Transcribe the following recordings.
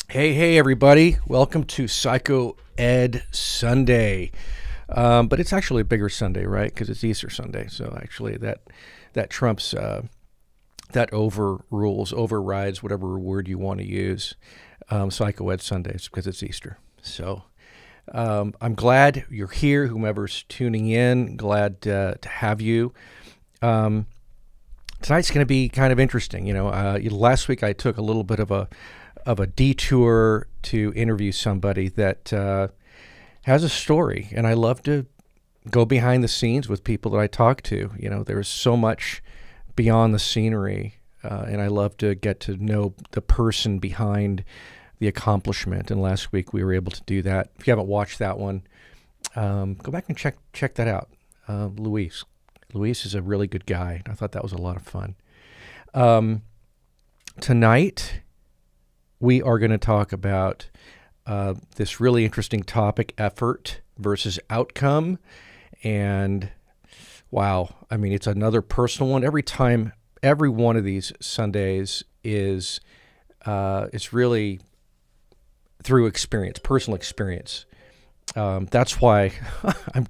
Hey, everybody. Welcome to Psycho Ed Sunday. But it's actually a bigger Sunday, right? Because it's Easter Sunday. So actually that trumps, that overrides whatever word you want to use. Psycho Ed Sundays because it's Easter. So I'm glad you're here, whomever's tuning in. Glad to have you. Tonight's going to be kind of interesting. Last week I took a little bit of a detour to interview somebody that has a story, and I love to go behind the scenes with people that I talk to. There's so much beyond the scenery, and I love to get to know the person behind the accomplishment. And last week we were able to do that. If you haven't watched that one, go back and check that out. Luis is a really good guy. I thought that was a lot of fun. Tonight we are going to talk about this really interesting topic: effort versus outcome. And wow, I mean, it's another personal one. Every one of these Sundays is it's really through experience, personal experience. That's why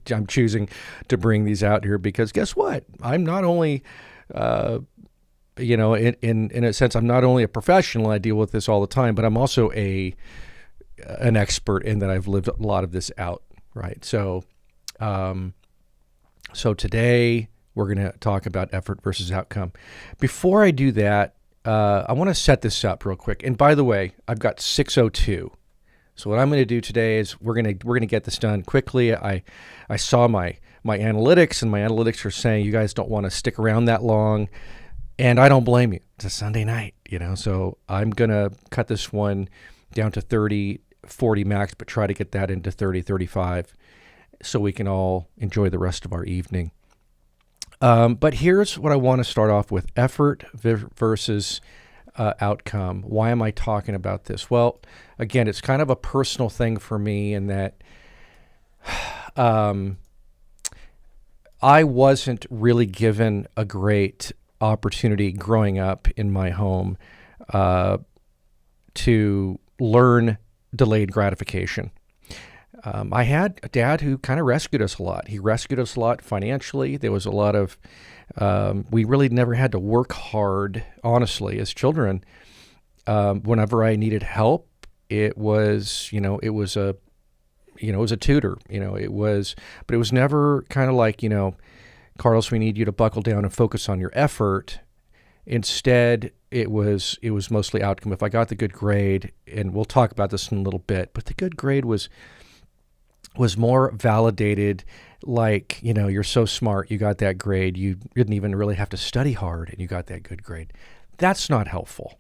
I'm choosing to bring these out here, because guess what? I'm not only in a sense, I'm not only a professional, I deal with this all the time, but I'm also an expert in that I've lived a lot of this out, right? So today we're going to talk about effort versus outcome. Before I do that, I want to set this up real quick. And by the way, I've got 6:02. So what I'm going to do today is we're going to get this done quickly. I saw my analytics, and my analytics are saying you guys don't want to stick around that long. And I don't blame you. It's a Sunday night, so I'm going to cut this one down to 30, 40 max, but try to get that into 30, 35 so we can all enjoy the rest of our evening. But here's what I want to start off with: effort versus outcome. Why am I talking about this? Well, again, it's kind of a personal thing for me in that I wasn't really given a great opportunity growing up in my home to learn delayed gratification. I had a dad who kind of rescued us a lot. He rescued us a lot financially. There was a lot of, we really never had to work hard, honestly, as children. Whenever I needed help, it was a tutor, but it was never kind of like, Carlos, we need you to buckle down and focus on your effort. Instead, it was mostly outcome. If I got the good grade, and we'll talk about this in a little bit, but the good grade was more validated, like, you're so smart, you got that grade. You didn't even really have to study hard, and you got that good grade. That's not helpful.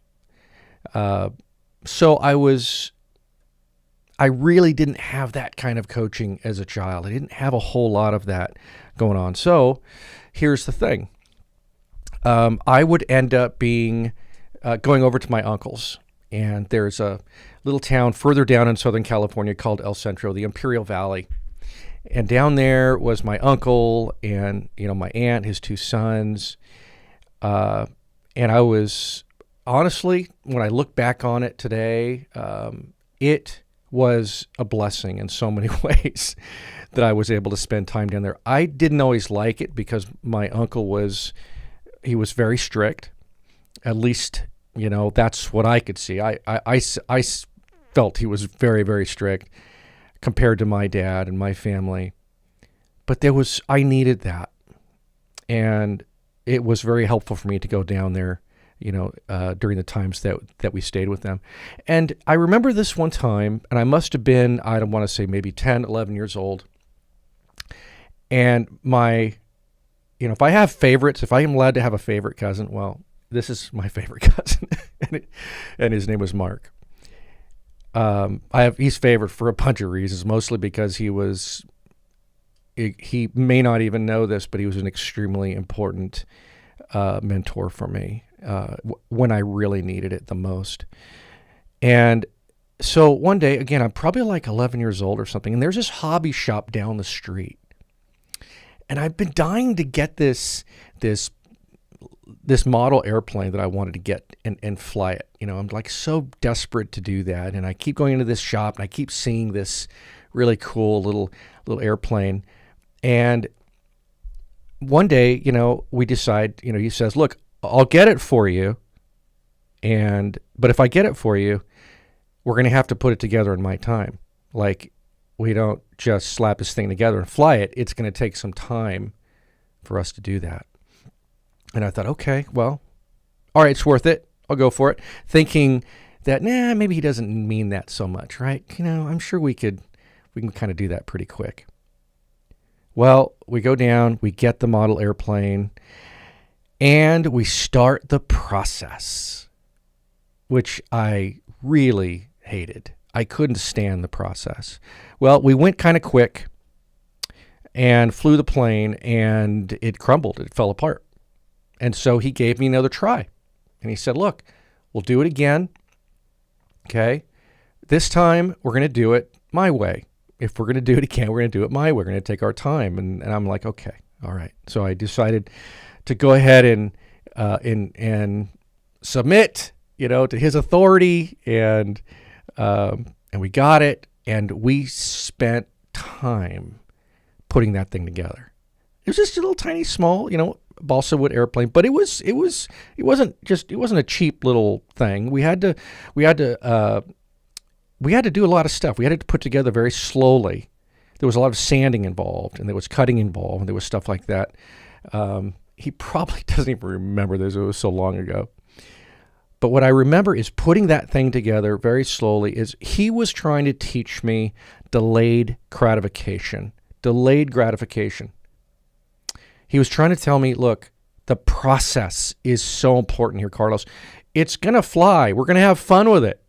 So I really didn't have that kind of coaching as a child. I didn't have a whole lot of that going on. So here's the thing. I would end up going over to my uncle's, and there's a little town further down in Southern California called El Centro, the Imperial Valley. And down there was my uncle and, my aunt, his two sons. And I was, honestly, when I look back on it today, it was a blessing in so many ways that I was able to spend time down there. I didn't always like it because my uncle was very strict. At least, that's what I could see. I felt he was very, very strict compared to my dad and my family. But I needed that. And it was very helpful for me to go down there, during the times that we stayed with them. And I remember this one time, and I must have been, I don't want to say maybe 10, 11 years old. And if I have favorites, if I am allowed to have a favorite cousin, well, this is my favorite cousin, and his name was Mark. He's favored for a bunch of reasons, mostly because he may not even know this, but he was an extremely important mentor for me when I really needed it the most. And so one day, again, I'm probably like 11 years old or something, and there's this hobby shop down the street. And I've been dying to get this this model airplane that I wanted to get and fly it. I'm like so desperate to do that. And I keep going into this shop and I keep seeing this really cool little airplane. And one day, we decide, he says, look, I'll get it for you. But if I get it for you, we're going to have to put it together in my time. Like, we don't just slap this thing together and fly it. It's going to take some time for us to do that. And I thought, okay, well, all right, it's worth it. I'll go for it. Thinking that, maybe he doesn't mean that so much, right? I'm sure we can kind of do that pretty quick. Well, we go down, we get the model airplane, and we start the process, which I really hated. I couldn't stand the process. Well, we went kind of quick and flew the plane, and it crumbled. It fell apart. And so he gave me another try. And he said, look, we'll do it again. Okay. This time we're going to do it my way. If we're going to do it again, we're going to do it my way. We're going to take our time. And I'm like, okay, all right. So I decided to go ahead and submit, to his authority. And we got it. And we spent time putting that thing together. It was just a little tiny, small, balsa wood airplane, but it wasn't a cheap little thing. We had to do a lot of stuff. We had to put together very slowly. There was a lot of sanding involved, and there was cutting involved, and there was stuff like that. He probably doesn't even remember this. It was so long ago. But what I remember is putting that thing together very slowly. He was trying to teach me delayed gratification. Delayed gratification. He was trying to tell me, look, the process is so important here, Carlos. It's going to fly. We're going to have fun with it.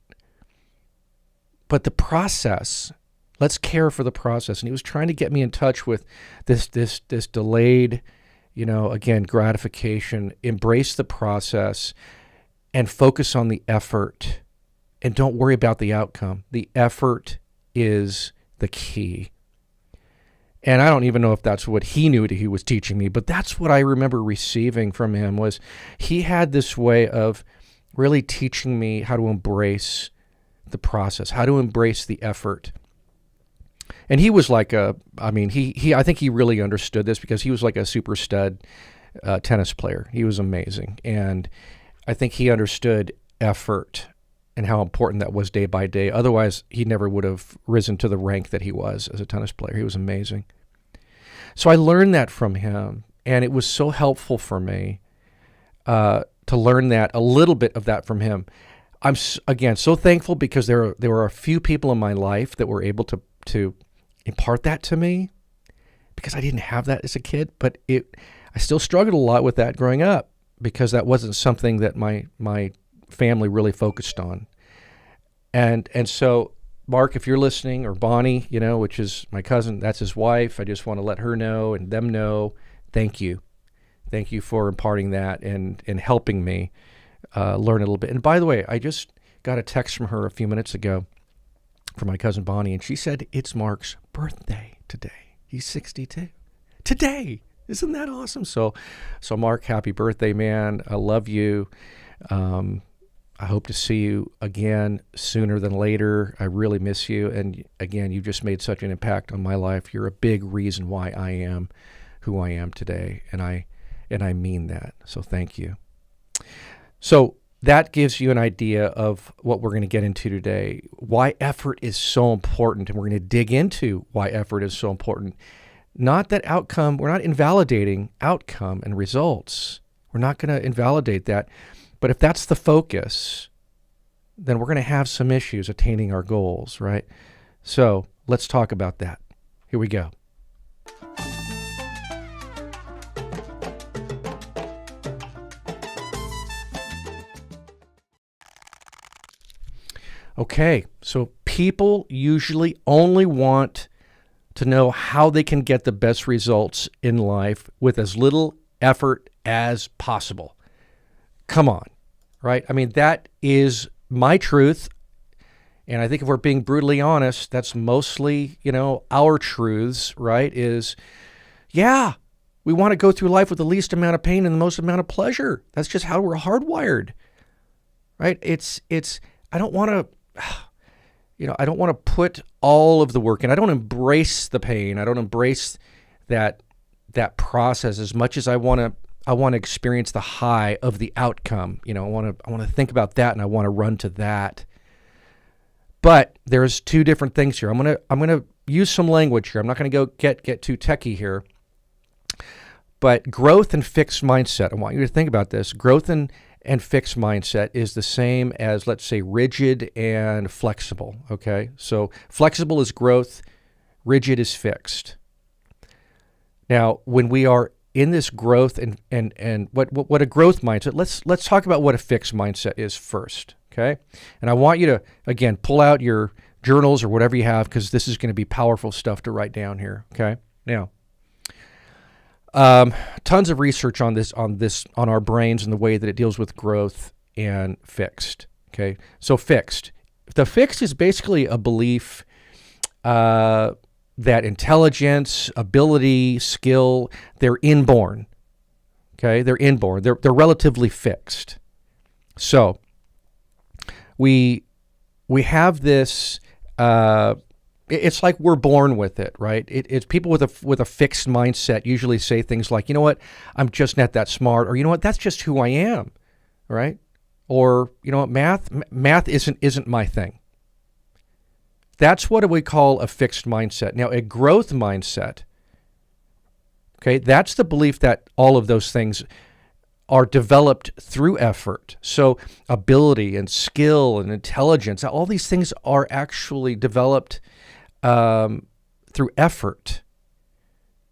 But the process, let's care for the process. And he was trying to get me in touch with this delayed, again, gratification. Embrace the process and focus on the effort. And don't worry about the outcome. The effort is the key. And I don't even know if that's what he knew that he was teaching me, but that's what I remember receiving from him. Was he had this way of really teaching me how to embrace the process, how to embrace the effort. And he was like I think he really understood this, because he was like a super stud tennis player. He was amazing. And I think he understood effort and how important that was day by day. Otherwise, he never would have risen to the rank that he was as a tennis player. He was amazing. So I learned that from him, and it was so helpful for me to learn that, a little bit of that from him. I'm, again, so thankful, because there were a few people in my life that were able to impart that to me, because I didn't have that as a kid, but I still struggled a lot with that growing up, because that wasn't something that my family really focused on. And so, Mark, if you're listening, or Bonnie, which is my cousin, that's his wife, I just want to let her know and them know, thank you. Thank you for imparting that and helping me learn a little bit. And by the way, I just got a text from her a few minutes ago from my cousin Bonnie, and she said it's Mark's birthday today. He's 62. Today! Isn't that awesome? So Mark, happy birthday, man. I love you. I hope to see you again sooner than later. I really miss you. And again, you've just made such an impact on my life. You're a big reason why I am who I am today. And I mean that. So thank you. So that gives you an idea of what we're going to get into today, why effort is so important. And we're going to dig into why effort is so important. Not that outcome, we're not invalidating outcome and results. We're not going to invalidate that. But if that's the focus, then we're going to have some issues attaining our goals, right? So let's talk about that. Here we go. Okay, so people usually only want to know how they can get the best results in life with as little effort as possible. Come on, right? I mean, that is my truth. And I think if we're being brutally honest, that's mostly, our truths, right? We want to go through life with the least amount of pain and the most amount of pleasure. That's just how we're hardwired, right? I don't want to, I don't want to put all of the work in. I don't embrace the pain. I don't embrace that process as much as I want to experience the high of the outcome. I want to think about that, and I want to run to that. But there's two different things here. I'm gonna use some language here. I'm not gonna go get too techie here. But growth and fixed mindset, I want you to think about this. Growth and fixed mindset is the same as, let's say, rigid and flexible, okay? So flexible is growth, rigid is fixed. Now, when we are in this growth and what a growth mindset, let's talk about what a fixed mindset is first, okay? And I want you to, again, pull out your journals or whatever you have, because this is going to be powerful stuff to write down here, okay? Now, tons of research on our brains and the way that it deals with growth and fixed. Okay, so fixed. The fixed is basically a belief that intelligence, ability, skill, they're inborn. Okay, they're inborn. They're relatively fixed. So we have this. It's like we're born with it, right? It's people with a fixed mindset usually say things like, you know what, I'm just not that smart, or you know what, that's just who I am, right? Or you know what, math isn't my thing. That's what we call a fixed mindset. Now, a growth mindset, okay, that's the belief that all of those things are developed through effort. So ability and skill and intelligence, all these things are actually developed through effort,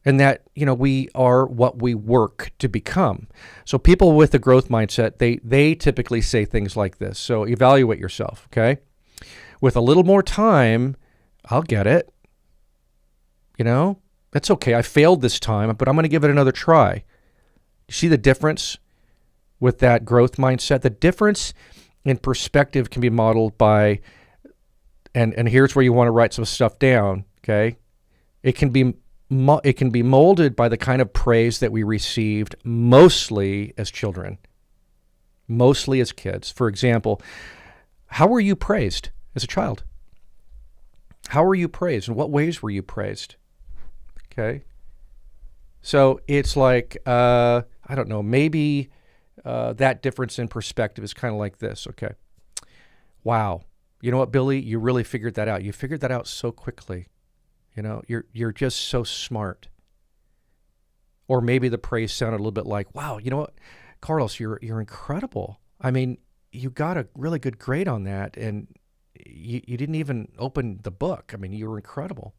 and that we are what we work to become. So people with a growth mindset, they typically say things like this. So evaluate yourself, okay? With a little more time, I'll get it. That's okay. I failed this time, but I'm going to give it another try. You see the difference with that growth mindset? The difference in perspective can be modeled by, and here's where you want to write some stuff down, okay? It can be molded by the kind of praise that we received mostly as children, mostly as kids. For example, how were you praised as a child? How were you praised? In what ways were you praised? Okay? So it's like, I don't know, maybe that difference in perspective is kind of like this, okay? Wow. You know what, Billy? You really figured that out. You figured that out so quickly. You're just so smart. Or maybe the praise sounded a little bit like, wow, you know what, Carlos, you're incredible. I mean, you got a really good grade on that, and you didn't even open the book. I mean, you were incredible.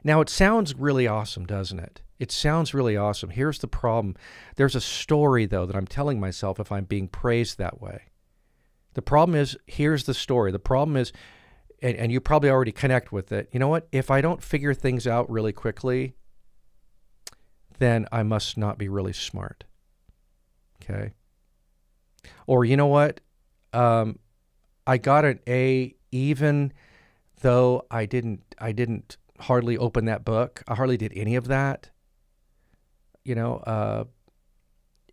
Now, it sounds really awesome, doesn't it? It sounds really awesome. Here's the problem. There's a story, though, that I'm telling myself if I'm being praised that way. The problem is, here's the story. The problem is, and you probably already connect with it, you know what? If I don't figure things out really quickly, then I must not be really smart. Okay? Or you know what? I got an A even though I didn't hardly open that book. I hardly did any of that.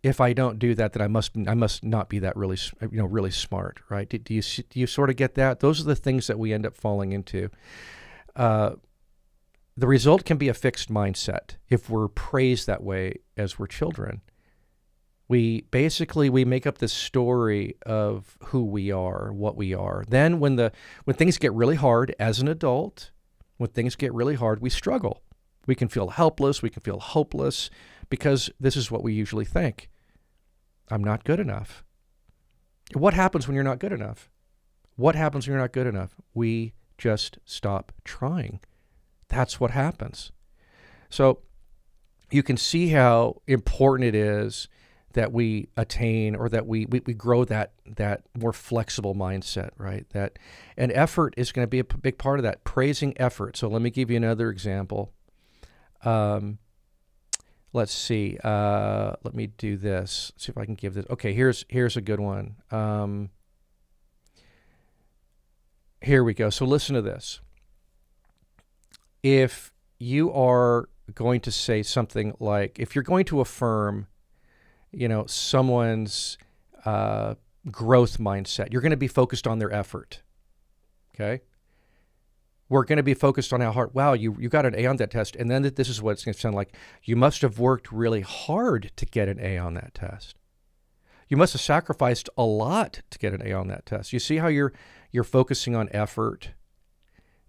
If I don't do that, then I must not be that really smart, right? Do you sort of get that? Those are the things that we end up falling into. The result can be a fixed mindset if we're praised that way as we're children. We make up this story of who we are, what we are. Then when things get really hard as an adult, when things get really hard, we struggle. We can feel helpless. We can feel hopeless, because this is what we usually think. I'm not good enough. What happens when you're not good enough? What happens when you're not good enough? We just stop trying. That's what happens. So you can see how important it is that we attain, or that we grow that more flexible mindset, right? And effort is going to be a big part of that, praising effort. So let me give you another example. Let's see. Let me do this. See if I can give this. Okay, here's a good one. Here we go. So listen to this. If you are going to say something like, if you're going to affirm, someone's growth mindset, you're going to be focused on their effort. Okay. We're going to be focused on how hard, wow, you got an A on that test. And then this is what it's going to sound like. You must have worked really hard to get an A on that test. You must have sacrificed a lot to get an A on that test. You see how you're focusing on effort?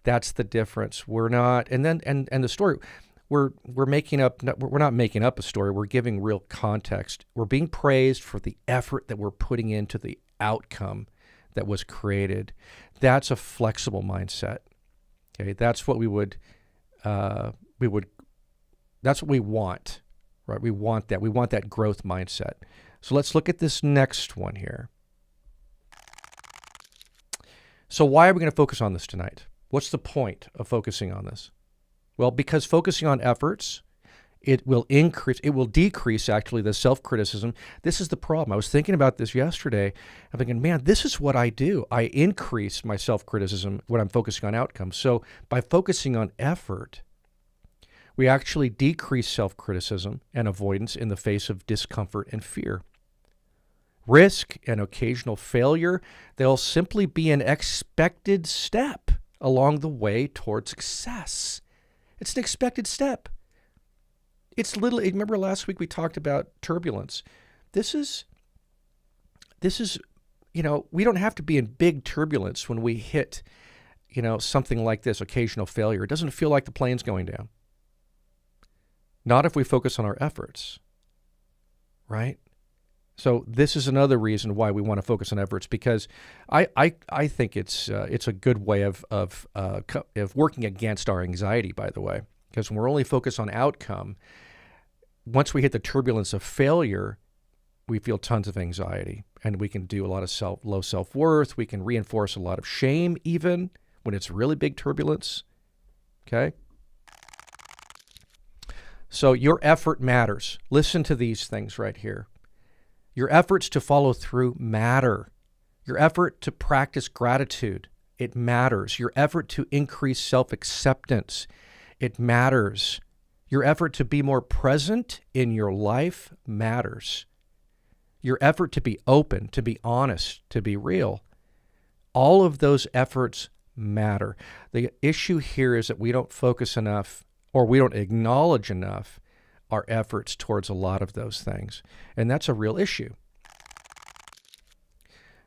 That's the difference. We're not, and the story, we're making up, we're not making up a story. We're giving real context. We're being praised for the effort that we're putting into the outcome that was created. That's a flexible mindset. Okay, that's what that's what we want, right? We want that. We want that growth mindset. So let's look at this next one here. So why are we going to focus on this tonight? What's the point of focusing on this? Well, because focusing on efforts, it will decrease actually the self-criticism. This is the problem. I was thinking about this yesterday. I'm thinking, man, this is what I do. I increase my self-criticism when I'm focusing on outcomes. So by focusing on effort, we actually decrease self-criticism and avoidance in the face of discomfort and fear. Risk and occasional failure, they'll simply be an expected step along the way toward success. It's an expected step. Remember last week we talked about turbulence. This is, we don't have to be in big turbulence when we hit, something like this, occasional failure. It doesn't feel like the plane's going down. Not if we focus on our efforts, right? So this is another reason why we want to focus on efforts, because I think it's a good way of working against our anxiety, by the way, because when we're only focused on outcome, once we hit the turbulence of failure, we feel tons of anxiety, and we can do a lot of low self-worth. We can reinforce a lot of shame even when it's really big turbulence, okay? So your effort matters. Listen to these things right here. Your efforts to follow through matter. Your effort to practice gratitude, it matters. Your effort to increase self-acceptance, it matters. Your effort to be more present in your life matters. Your effort to be open, to be honest, to be real, all of those efforts matter. The issue here is that we don't focus enough, or we don't acknowledge enough our efforts towards a lot of those things. And that's a real issue.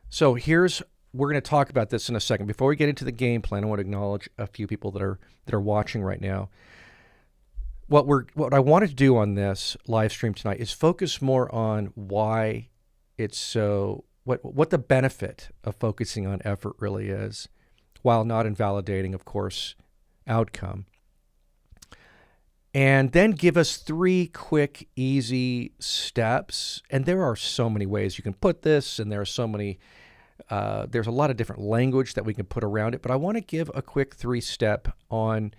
So we're going to talk about this in a second. Before we get into the game plan, I want to acknowledge a few people that are watching right now. What I wanted to do on this live stream tonight is focus more on why it's so, what the benefit of focusing on effort really is, while not invalidating, of course, outcome. And then give us 3 quick, easy steps. And there are so many ways you can put this, and there are so many, there's a lot of different language that we can put around it. But I want to give a quick 3-step on,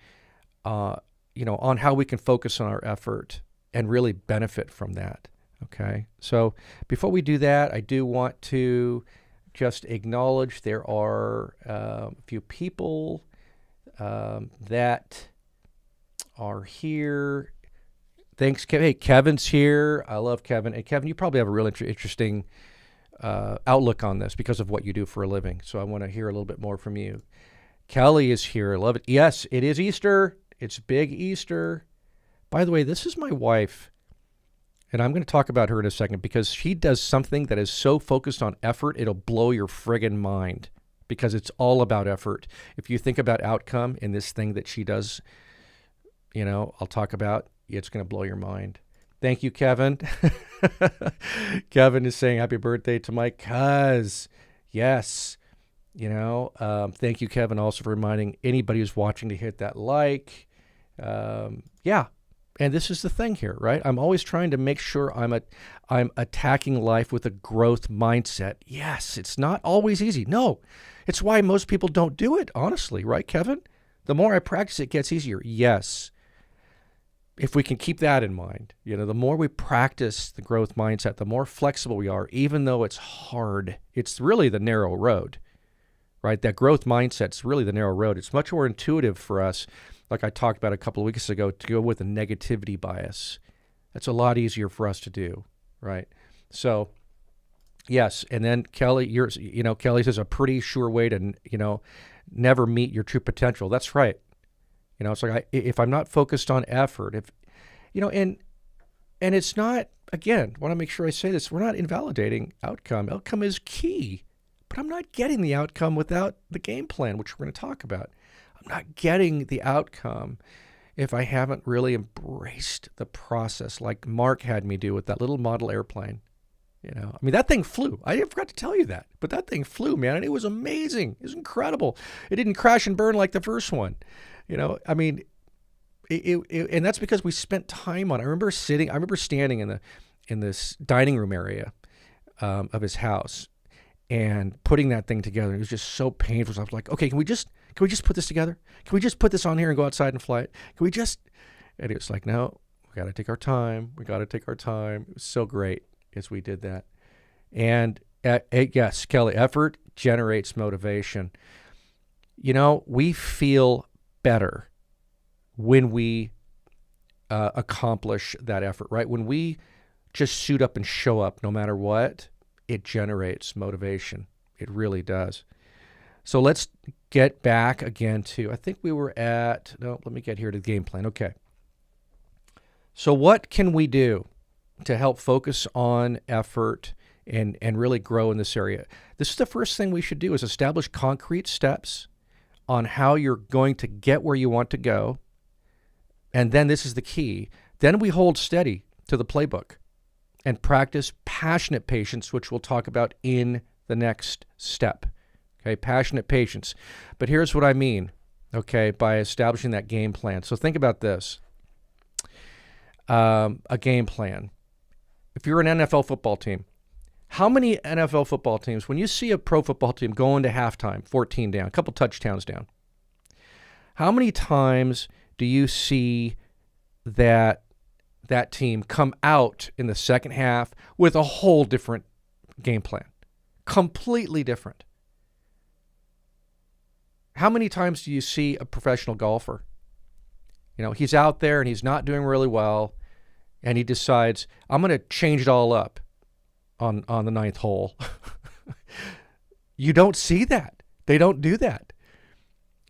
on how we can focus on our effort and really benefit from that. Okay. So before we do that, I do want to just acknowledge there are a few people that are here. Thanks, Kevin. Hey, Kevin's here. I love Kevin. And Kevin, you probably have a real interesting outlook on this because of what you do for a living. So I want to hear a little bit more from you. Kelly is here. I love it. Yes, it is Easter. It's big Easter. By the way, this is my wife. And I'm going to talk about her in a second because she does something that is so focused on effort, it'll blow your friggin' mind because it's all about effort. If you think about outcome in this thing that she does, I'll talk about, it's going to blow your mind. Thank you, Kevin. Kevin is saying happy birthday to my cuz. Yes. Thank you, Kevin, also for reminding anybody who's watching to hit that like. Yeah. And this is the thing here, right? I'm always trying to make sure I'm attacking life with a growth mindset. Yes, it's not always easy. No, it's why most people don't do it, honestly, right, Kevin? The more I practice, it gets easier. Yes. If we can keep that in mind, the more we practice the growth mindset, the more flexible we are, even though it's hard. It's really the narrow road, right? That growth mindset's really the narrow road. It's much more intuitive for us. like I talked about a couple of weeks ago, to go with a negativity bias. That's a lot easier for us to do, right? So, yes, and then Kelly, Kelly says a pretty sure way to, never meet your true potential. That's right. It's like if I'm not focused on effort, and it's not, again, want to make sure I say this, we're not invalidating outcome. Outcome is key, but I'm not getting the outcome without the game plan, which we're going to talk about. I'm not getting the outcome if I haven't really embraced the process like Mark had me do with that little model airplane. That thing flew. I forgot to tell you that, but that thing flew, man, and it was amazing. It was incredible. It didn't crash and burn like the first one. And that's because we spent time on it. I remember standing in this dining room area of his house and putting that thing together. It was just so painful. So I was like, okay, can we just put this together? Can we just put this on here and go outside and fly it? Can we just? And it was like, no, we got to take our time. We got to take our time. It was so great as we did that. And yes, Kelly, effort generates motivation. We feel better when we accomplish that effort, right? When we just suit up and show up no matter what, it generates motivation. It really does. So let's get back again to, I think we were at, no, let me get here to the game plan. Okay. So what can we do to help focus on effort and really grow in this area? This is the first thing we should do, is establish concrete steps on how you're going to get where you want to go. And then this is the key. Then we hold steady to the playbook and practice passionate patience, which we'll talk about in the next step. Okay, passionate patience. But here's what I mean, okay, by establishing that game plan. So think about this. A game plan. If you're an NFL football team, how many NFL football teams, when you see a pro football team go into halftime, 14 down, a couple touchdowns down, how many times do you see that team come out in the second half with a whole different game plan? Completely different. How many times do you see a professional golfer? He's out there and he's not doing really well, and he decides, I'm going to change it all up on the ninth hole. You don't see that. They don't do that.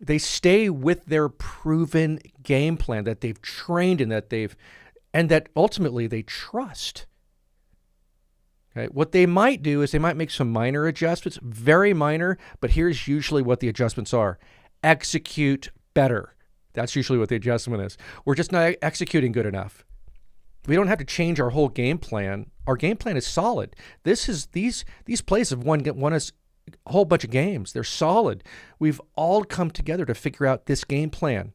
They stay with their proven game plan that they've trained in, and that ultimately they trust. Okay? What they might do is they might make some minor adjustments, very minor, but here's usually what the adjustments are. Execute better. That's usually what the adjustment is. We're just not executing good enough. We don't have to change our whole game plan. Our game plan is solid. These plays have won us a whole bunch of games. They're solid. We've all come together to figure out this game plan.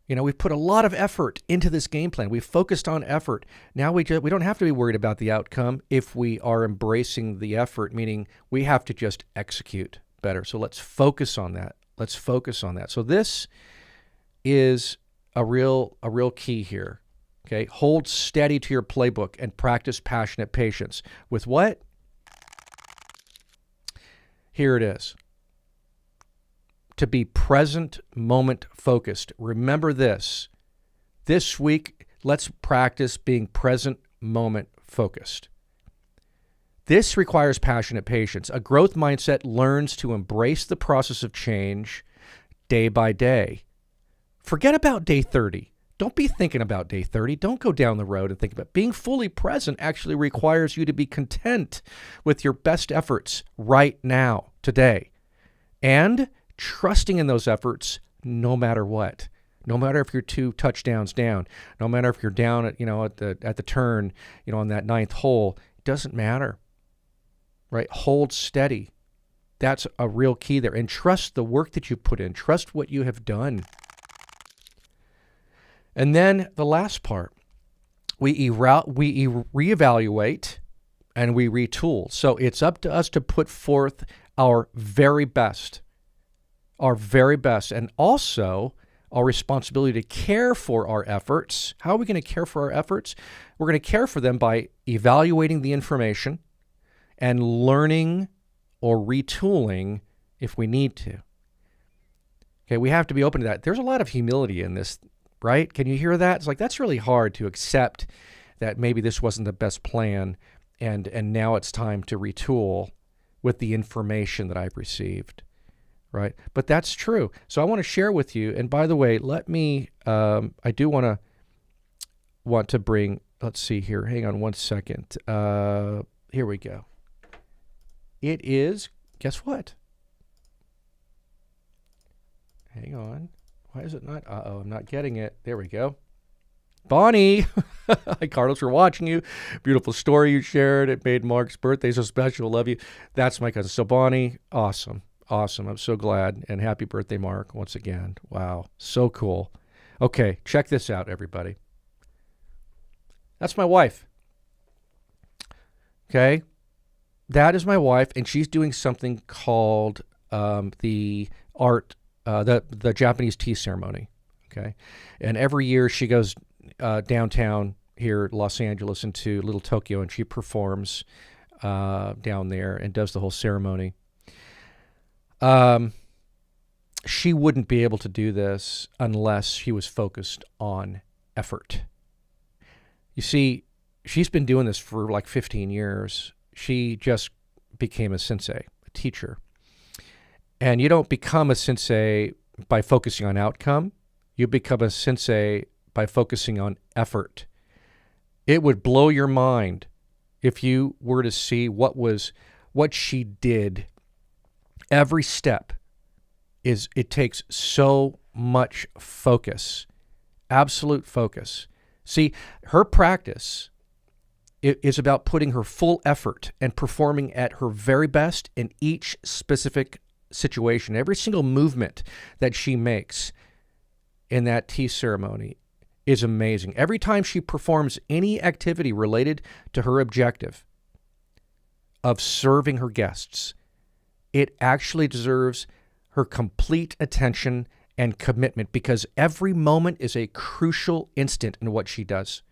We've put a lot of effort into this game plan. We've focused on effort. Now we don't have to be worried about the outcome if we are embracing the effort, meaning we have to just execute better. So let's focus on that. So this is a real key here. Okay, hold steady to your playbook and practice passionate patience. With what? Here it is. To be present moment focused. Remember this. This week, let's practice being present moment focused. This requires passionate patience. A growth mindset learns to embrace the process of change day by day. Forget about day 30. Don't be thinking about day 30. Don't go down the road and think about it. Being fully present actually requires you to be content with your best efforts right now, today, and trusting in those efforts no matter what. No matter if you're 2 touchdowns down, no matter if you're down at the turn, on that ninth hole, it doesn't matter. Right? Hold steady. That's a real key there. And trust the work that you put in. Trust what you have done. And then the last part, we reevaluate and we retool. So it's up to us to put forth our very best, and also our responsibility to care for our efforts. How are we going to care for our efforts? We're going to care for them by evaluating the information and learning or retooling if we need to. Okay, we have to be open to that. There's a lot of humility in this, right? Can you hear that? It's like that's really hard to accept that maybe this wasn't the best plan, and now it's time to retool with the information that I've received, right? But that's true. So I want to share with you. And by the way, let me. I do want to bring. Let's see here. Hang on one second. Here we go. It is. Guess what? Hang on. Why is it not? Uh-oh, I'm not getting it. There we go. Bonnie. Hi, Carlos, for watching you. Beautiful story you shared. It made Mark's birthday so special. Love you. That's my cousin. So, Bonnie, awesome. Awesome. I'm so glad. And happy birthday, Mark, once again. Wow. So cool. Okay, check this out, everybody. That's my wife. Okay? That is my wife, and she's doing something called the Japanese tea ceremony. Okay? And every year she goes downtown here, Los Angeles, into Little Tokyo, and she performs down there and does the whole ceremony. She wouldn't be able to do this unless she was focused on effort. You see, she's been doing this for like 15 years. She just became a sensei, a teacher. And you don't become a sensei by focusing on outcome. You become a sensei by focusing on effort. It would blow your mind if you were to see what she did. Every step it takes so much focus, absolute focus. See, her practice is about putting her full effort and performing at her very best in each specific situation. Every single movement that she makes in that tea ceremony is amazing. Every time she performs any activity related to her objective of serving her guests, it actually deserves her complete attention and commitment, because every moment is a crucial instant in what she does.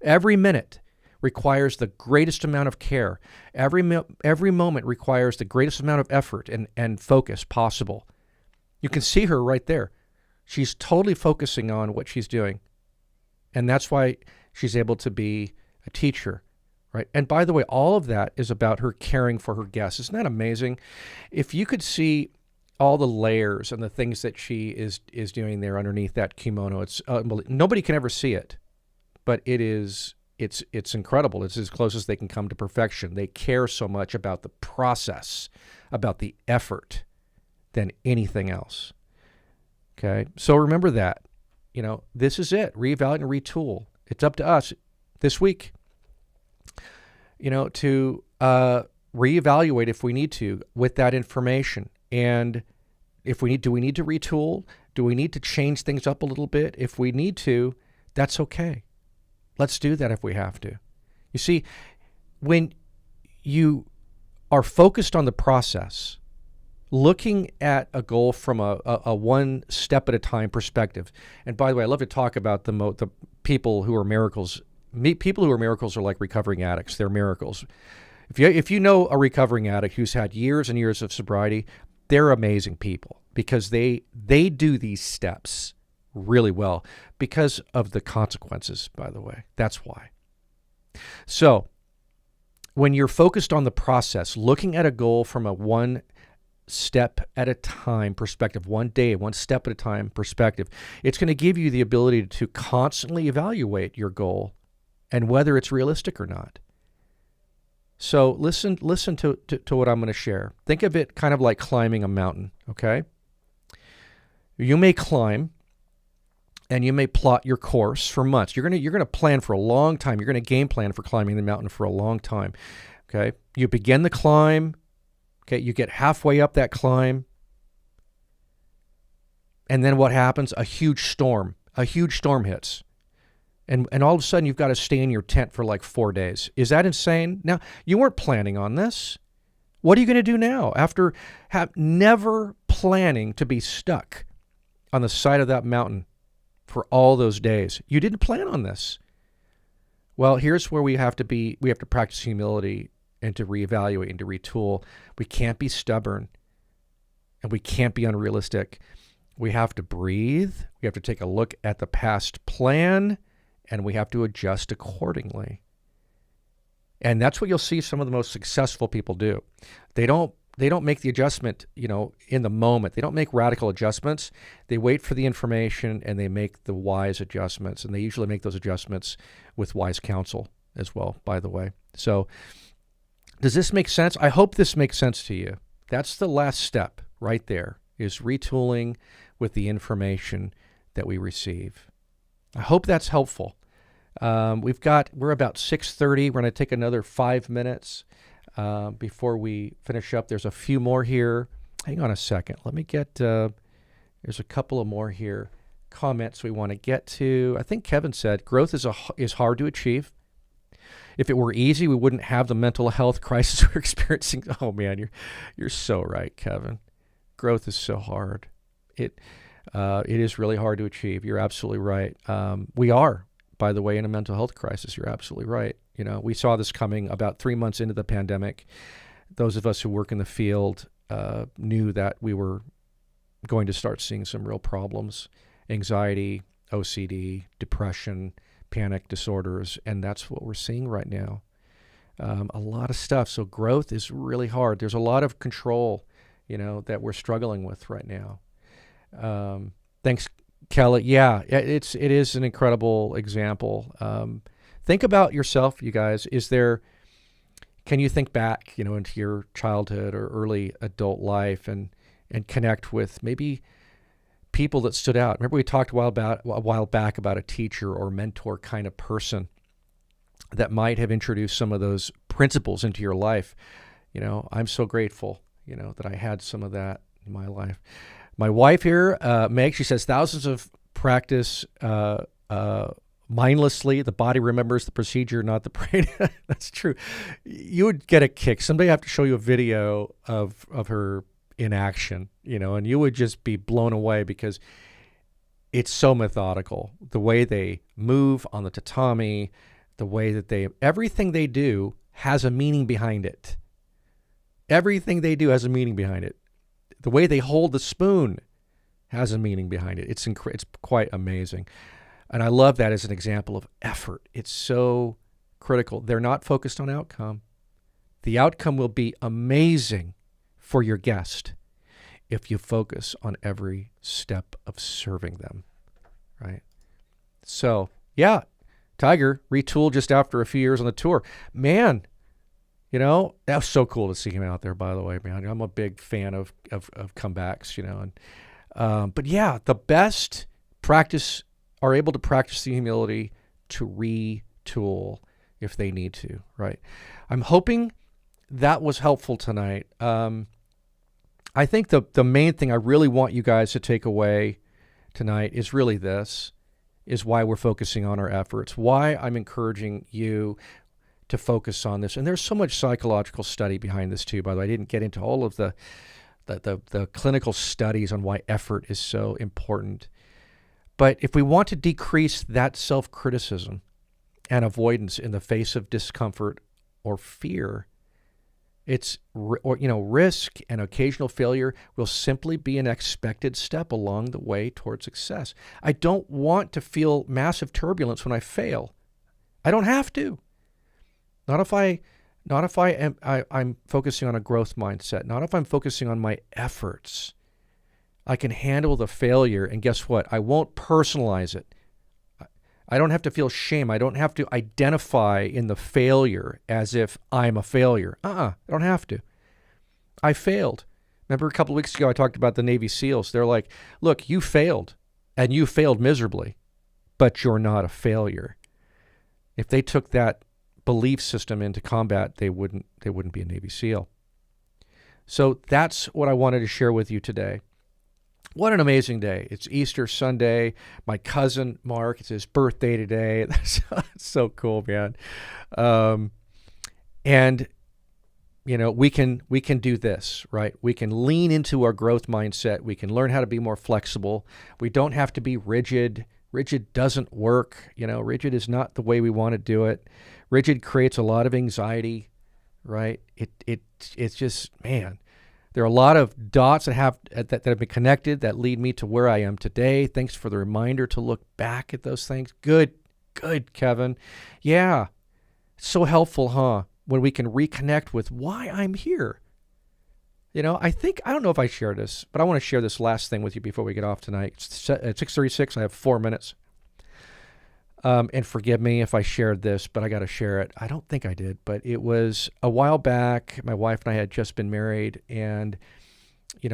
Every minute requires the greatest amount of care. Every moment requires the greatest amount of effort and focus possible. You can see her right there. She's totally focusing on what she's doing. And that's why she's able to be a teacher, right? And by the way, all of that is about her caring for her guests. Isn't that amazing? If you could see all the layers and the things that she is doing there underneath that kimono, it's nobody can ever see it, but it's incredible. It's as close as they can come to perfection. They care so much about the process, about the effort, than anything else. Okay, so remember that. This is it. Reevaluate and retool. It's up to us this week, to reevaluate if we need to with that information. And do we need to retool? Do we need to change things up a little bit? If we need to, that's okay. Let's do that if we have to. You see, when you are focused on the process, looking at a goal from a one step at a time perspective. And by the way, I love to talk about the people who are miracles. People who are miracles are like recovering addicts. They're miracles. If you know a recovering addict who's had years and years of sobriety, they're amazing people, because they do these steps really well because of the consequences, by the way. That's why. So when you're focused on the process, looking at a goal from a one step at a time perspective, one day, one step at a time perspective, it's going to give you the ability to constantly evaluate your goal and whether it's realistic or not. So listen to what I'm going to share. Think of it kind of like climbing a mountain, okay? You may climb and you may plot your course for months. You're going to plan for a long time. You're going to game plan for climbing the mountain for a long time, okay? You begin the climb, okay? You get halfway up that climb, and then what happens? A huge storm hits. And all of a sudden, you've got to stay in your tent for like 4 days. Is that insane? Now, you weren't planning on this. What are you going to do now after never planning to be stuck on the side of that mountain for all those days? You didn't plan on this. Well, here's where we have to practice humility and to reevaluate and to retool. We can't be stubborn, and we can't be unrealistic. We have to breathe. We have to take a look at the past plan, and we have to adjust accordingly. And that's what you'll see some of the most successful people do. They don't make the adjustment, in the moment. They don't make radical adjustments. They wait for the information and they make the wise adjustments. And they usually make those adjustments with wise counsel as well, by the way. So does this make sense? I hope this makes sense to you. That's the last step right there, is retooling with the information that we receive. I hope that's helpful. We're about 6:30. We're going to take another 5 minutes before we finish up. There's a few more here. Hang on a second. Let me get, there's a couple of more here. Comments we want to get to. I think Kevin said growth is hard to achieve. If it were easy, we wouldn't have the mental health crisis we're experiencing. Oh man, you're so right, Kevin. Growth is so hard. It is really hard to achieve. You're absolutely right. We are, by the way, in a mental health crisis. You're absolutely right. We saw this coming about 3 months into the pandemic. Those of us who work in the field knew that we were going to start seeing some real problems: anxiety, OCD, depression, panic disorders, and that's what we're seeing right now. A lot of stuff. So growth is really hard. There's a lot of control, that we're struggling with right now. Thanks, Kelly. Yeah, it is an incredible example. Think about yourself, you guys. Can you think back, into your childhood or early adult life and connect with maybe people that stood out? Remember we talked a while back about a teacher or mentor kind of person that might have introduced some of those principles into your life. I'm so grateful, that I had some of that in my life. My wife here, Meg, she says thousands of practice mindlessly. The body remembers the procedure, not the brain. That's true. You would get a kick. Somebody have to show you a video of her in action, and you would just be blown away because it's so methodical. The way they move on the tatami, the way that everything they do has a meaning behind it. Everything they do has a meaning behind it. The way they hold the spoon has a meaning behind it. It's quite amazing. And I love that as an example of effort. It's so critical. They're not focused on outcome. The outcome will be amazing for your guest if you focus on every step of serving them, right? So, yeah, Tiger retooled just after a few years on the tour. Man, that was so cool to see him out there, by the way, man. I'm a big fan of comebacks, but yeah, the best are able to practice the humility to retool if they need to, right? I'm hoping that was helpful tonight. I think the main thing I really want you guys to take away tonight is really this, is why we're focusing on our efforts, why I'm encouraging you to focus on this. And there's so much psychological study behind this too, by the way. I didn't get into all of the clinical studies on why effort is so important. But if we want to decrease that self-criticism and avoidance in the face of discomfort or fear, risk and occasional failure will simply be an expected step along the way toward success. I don't want to feel massive turbulence when I fail. I don't have to. Not if I'm focusing on a growth mindset. Not if I'm focusing on my efforts. I can handle the failure, and guess what? I won't personalize it. I don't have to feel shame. I don't have to identify in the failure as if I'm a failure. I don't have to. I failed. Remember a couple of weeks ago I talked about the Navy SEALs. They're like, look, you failed, and you failed miserably, but you're not a failure. If they took that belief system into combat, they wouldn't be a Navy SEAL. So that's what I wanted to share with you today. What an amazing day. It's Easter Sunday. My cousin, Mark, it's his birthday today. That's so cool, man. And, we can do this, right? We can lean into our growth mindset. We can learn how to be more flexible. We don't have to be rigid. Rigid doesn't work. Rigid is not the way we want to do it. Rigid creates a lot of anxiety, right? It's just, man, There are a lot of dots that have been connected that lead me to where I am today. Thanks for the reminder to look back at those things. Good, Kevin. Yeah, so helpful, huh? When we can reconnect with why I'm here. You know, I don't know if I share this, but I want to share this last thing with you before we get off tonight. It's at 6:36. I have 4 minutes. And forgive me if I shared this, but I got to share it. I don't think I did, but it was a while back. My wife and I had just been married, and, we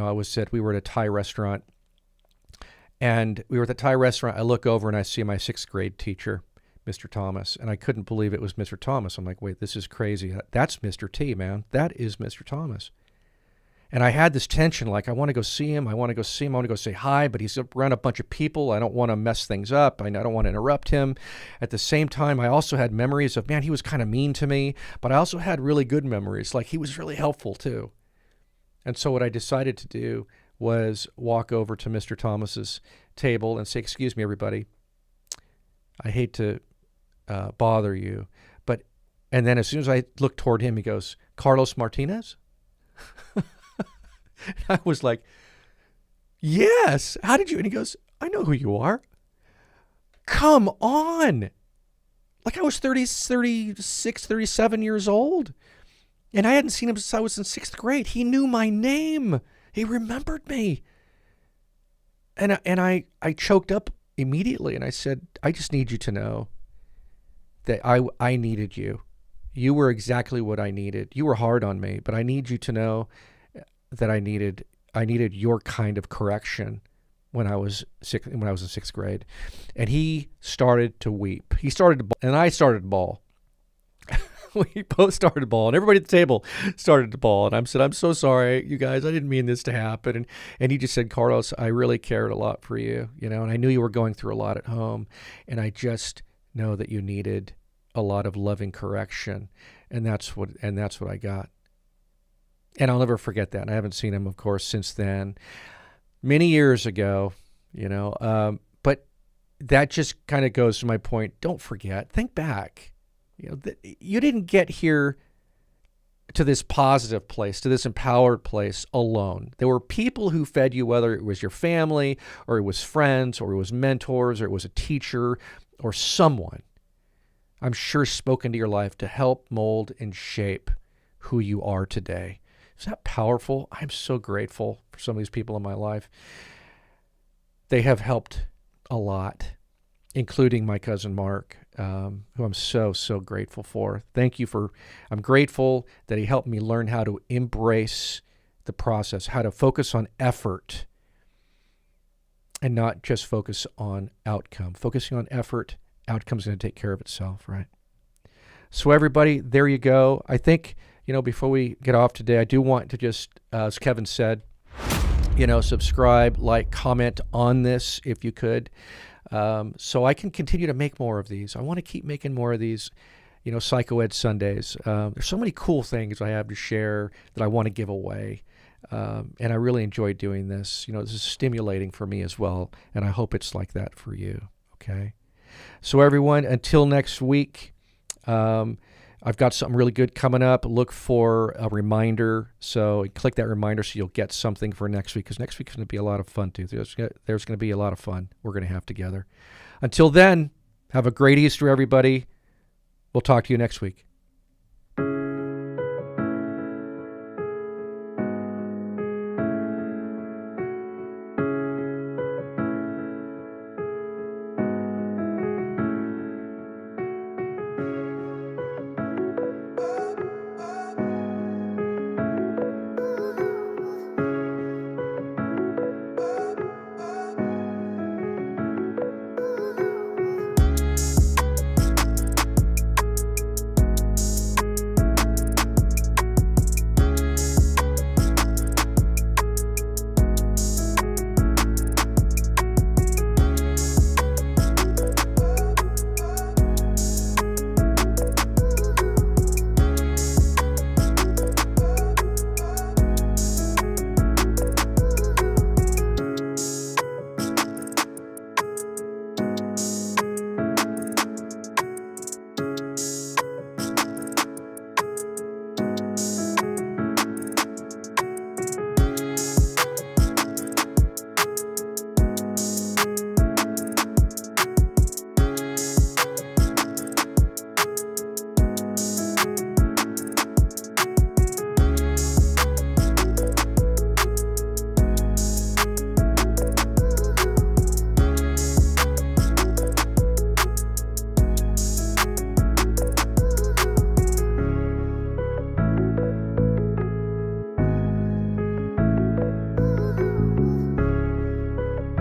were at a Thai restaurant. And we were at the Thai restaurant. I look over and I see my 6th grade teacher, Mr. Thomas, and I couldn't believe it was Mr. Thomas. I'm like, wait, this is crazy. That's Mr. T, man. That is Mr. Thomas. And I had this tension, like, I want to go see him. I want to go say hi, but he's around a bunch of people. I don't want to mess things up. I don't want to interrupt him. At the same time, I also had memories of, man, he was kind of mean to me, but I also had really good memories. Like, he was really helpful too. And so what I decided to do was walk over to Mr. Thomas's table and say, excuse me, everybody. I hate to bother you. And then as soon as I looked toward him, he goes, Carlos Martinez? I was like, yes. How did you? And he goes, I know who you are. Come on. Like, I was 36, 37 years old. And I hadn't seen him since I was in 6th grade. He knew my name. He remembered me. And I choked up immediately. And I said, I just need you to know that I needed you. You were exactly what I needed. You were hard on me, but I need you to know that I needed your kind of correction when I was in 6th grade. And he started to weep. He started to bawl, and I started to bawl. We both started to bawl, and everybody at the table started to bawl. And I said, I'm so sorry, you guys. I didn't mean this to happen. And he just said, Carlos, I really cared a lot for you, and I knew you were going through a lot at home, and I just know that you needed a lot of loving correction, and that's what I got. And I'll never forget that. And I haven't seen him, of course, since then. Many years ago, but that just kind of goes to my point. Don't forget. Think back. You didn't get here to this positive place, to this empowered place alone. There were people who fed you, whether it was your family or it was friends or it was mentors or it was a teacher or someone, I'm sure, spoke into your life to help mold and shape who you are today. Is that powerful? I'm so grateful for some of these people in my life. They have helped a lot, including my cousin Mark, who I'm so, so grateful for. I'm grateful that he helped me learn how to embrace the process, how to focus on effort and not just focus on outcome. Focusing on effort, outcome's going to take care of itself, right? So everybody, there you go. I think, before we get off today, I do want to just, as Kevin said, subscribe, like, comment on this if you could, so I can continue to make more of these. I want to keep making more of these, Psychoed Sundays. There's so many cool things I have to share that I want to give away, and I really enjoy doing this. This is stimulating for me as well, and I hope it's like that for you, okay? So everyone, until next week, I've got something really good coming up. Look for a reminder. So click that reminder so you'll get something for next week, because next week's going to be a lot of fun too. There's going to be a lot of fun we're going to have together. Until then, have a great Easter, everybody. We'll talk to you next week.